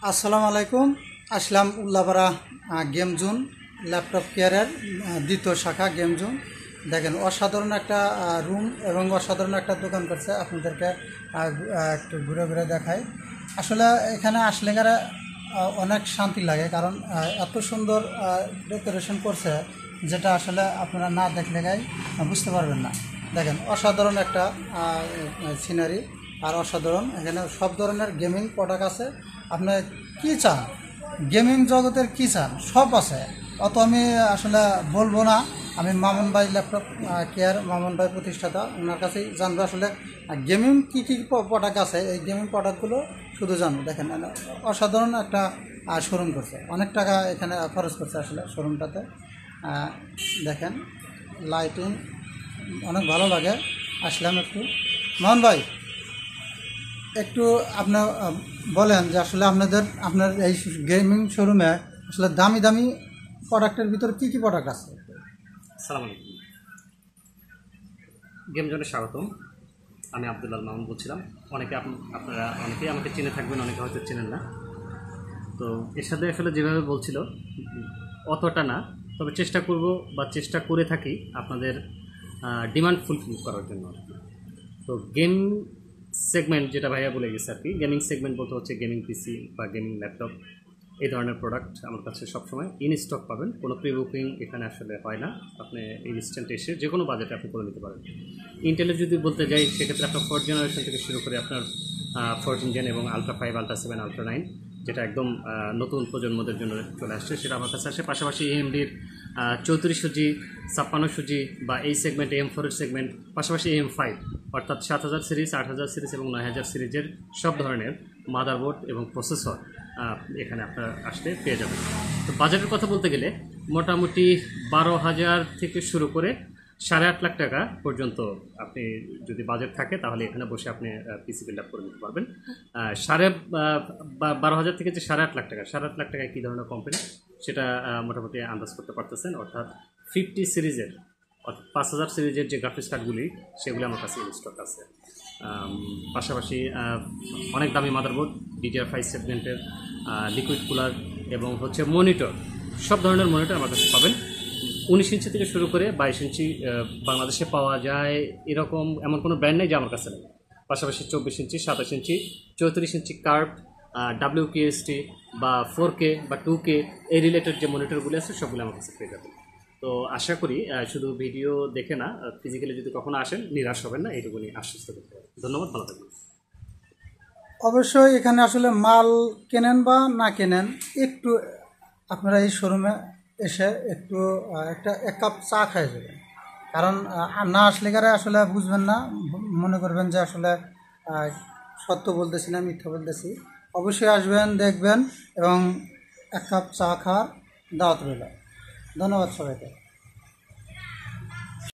আসসালামু আলাইকুম। আসলাম Ullapara game zone laptop কেয়ারের দ্বিতীয় শাখা গেম জোন। দেখেন অসাধারণ একটা রুম এবং অসাধারণ একটা দোকান করছে। আপনাদেরকে একটু ঘুরে ঘুরে দেখাই। আসলে এখানে আসলে গেলে অনেক শান্তি লাগে, কারণ এত সুন্দর ডেকোরেশন করছে যেটা আসলে আপনারা না দেখলে গাই বুঝতে পারবেন না। দেখেন অসাধারণ একটা সিনারি আর অসাধারণ। এখানে সব ধরনের গেমিং প্রোডাক্ট আছে। আপনি কী চান, গেমিং জগতের কী চান সব আছে। অত আমি আসলে বলবো না। আমি মামুন ভাই ল্যাপটপ কেয়ার, মামুন ভাই প্রতিষ্ঠাতা, ওনার কাছেই জানবো আসলে গেমিং কী কী প্রোডাক্ট আছে। এই গেমিং প্রোডাক্টগুলো শুধু জানবো। দেখেন অসাধারণ একটা শোরুম করছে, অনেক টাকা এখানে খরচ করছে আসলে শোরুমটাতে। দেখেন লাইটিং অনেক ভালো লাগে। আসলাম একটু। মামুন ভাই একটু আপনার বলেন যে আসলে আপনার এই গেমিং শোরুমে আসলে দামি দামি প্রোডাক্টের ভিতরে কী কী প্রোডাক্ট আছে? আসসালামু আলাইকুম, গেম জোনে স্বাগতম। আমি আব্দুল্লাহ মামুন বলছিলাম। আপনারা অনেকেই আমাকে চিনে থাকবেন, অনেকে হয়তো চেনেন না। তো এর সাথে আসলে যেভাবে বলছিল অতটা না, তবে চেষ্টা করব বা চেষ্টা করে থাকি আপনাদের ডিমান্ড ফুলফিল করার জন্য। তো গেম সেগমেন্ট যেটা ভাইয়া বলে গেছে আর কি, গেমিং সেগমেন্ট বলতে হচ্ছে গেমিং পিসি বা গেমিং ল্যাপটপ, এই ধরনের প্রোডাক্ট আমার কাছে সবসময় ইন স্টক পাবেন। কোনো প্রি বুকিং এখানে আসলে হয় না। আপনি ইনস্ট্যান্ট এসে যে কোনো বাজেটে আপনি করে নিতে পারেন। ইন্টেলের যদি বলতে যাই, সেক্ষেত্রে আপনার 4th জেনারেশন থেকে শুরু করে আপনার 14 জেন এবং আলট্রা 5, আলট্রা 7, আলট্রা 9, যেটা একদম নতুন প্রজন্মদের জন্য চলে আসছে, সেটা আমার কাছে আসে। পাশাপাশি AMD-র 3400G, 5600G বা এই সেগমেন্ট AM4 এর সেগমেন্ট, পাশাপাশি AM5 অর্থাৎ 7000 সিরিজ, 8000 সিরিজ এবং 9000 সিরিজের সব ধরনের মাদারবোর্ড এবং প্রসেসর এখানে আপনার আসতে পেয়ে যাবেন। তো বাজেটের কথা বলতে গেলে মোটামুটি 12,000 থেকে শুরু করে 8.5 লাখ টাকা পর্যন্ত আপনি যদি বাজেট থাকে তাহলে এখানে বসে আপনি পিসি বিল্ড আপ করে নিতে পারবেন। 12,000 থেকে যে 8.5 লাখ টাকা, 8.5 লাখ টাকায় কী ধরনের কোম্পানি সেটা মোটামুটি আন্দাজ করতে পারতেছেন। অর্থাৎ 50 সিরিজের, অর্থাৎ 5000 সিরিজের যে গ্রাফিক্স কার্ডগুলি সেগুলি আমার কাছে ইনস্টক আছে। পাশাপাশি অনেক দামি মাদারবোর্ড, DDR5 সেগমেন্টের, লিকুইড কুলার এবং হচ্ছে মনিটর, সব ধরনের মনিটর আমার কাছে পাবেন। 19 ইঞ্চি থেকে শুরু করে 22 ইঞ্চি বাংলাদেশে পাওয়া যায় এরকম এমন কোনো ব্র্যান্ড নেই যে আমার কাছে নেই। পাশাপাশি 24 ইঞ্চি, 27 ইঞ্চি, 34 ইঞ্চি কার্ভ, WQHD বা 4K বা 2K এই রিলেটেড যে মনিটরগুলি আছে সবগুলো আমার কাছে পেয়ে যাবেন। তো আশা করি শুধু ভিডিও দেখে না, ফিজিক্যালি যদি কখনো আসেন নিরাশ হবেন না, এইটুকুনি আশ্বস্ত করতে হবে। ধন্যবাদ, ভালো থাকবেন। অবশ্যই এখানে আসলে মাল কেনেন বা না কেনেন, একটু আপনারা এই শোরুমে এসে একটু এক কাপ চা খাই যাবেন। কারণ না আসলে কারে আসলে বুঝবেন না, মনে করবেন যে আসলে সত্য বলতেছি না, মিথ্যা বলতেছি। অবশ্যই আসবেন, দেখবেন এবং এক কাপ চা খাওয়ার দাওয়াত রইল। ধন্যবাদ সবাইকে।